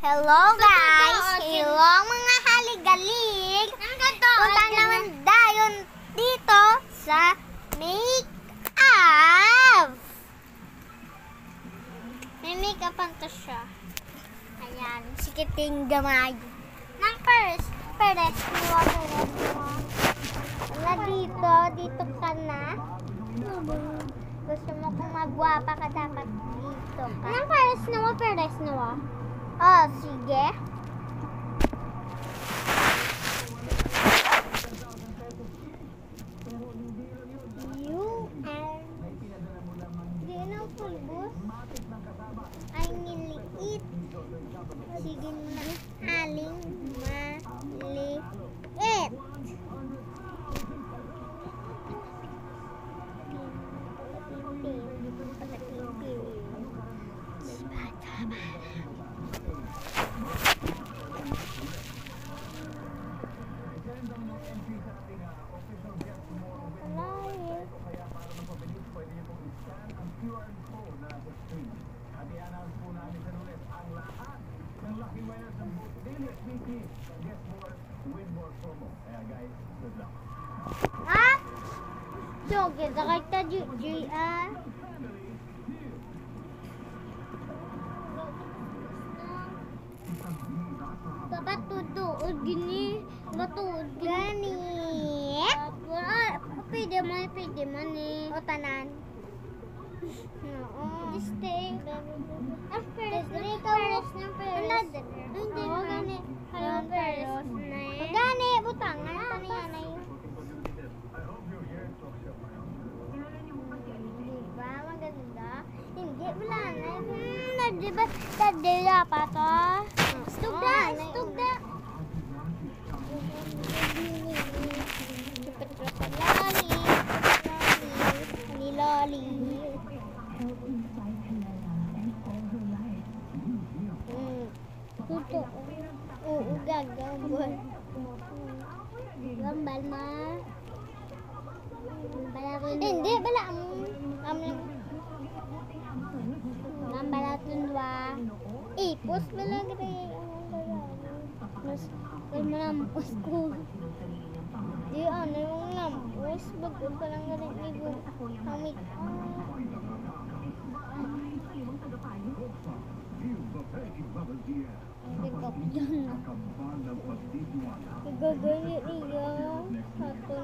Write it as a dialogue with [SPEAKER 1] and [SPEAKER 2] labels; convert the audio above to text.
[SPEAKER 1] Hello guys! Hello mga haligalig! Punta naman dayon dito sa make-up! May make-upan to siya. Ayan, sikiting gamay. Nang first, peres mo. Wala dito ka na. Gusto mo kung magwapa ka, dapat dito ka. Nang peres nawa. Oh, sige. You and di na pulbos ay niliit. Sige na, aling maliit. Ah! Joget, sakay ta G.R. Dapat tutuod gini. Matuod gani. Pwede man eh. O tanan. Oo. Stay. Ang peres na peres. Hindi mo gani. Ang peres na eh. Gani, butangan. Tani yan na yun. Diba? Maganda. Hindi, wala na. Diba? Tadila pa to. Stugda. Loli. Tuto. Oo, gagawin. Gambal na. Hindi, bala mo. Gambal natin ba? Ipos bala gari. Mas malampos ko. Di ano yung lampos. Bago ka lang gari ibo. Hamit. Gagawin niya. Hato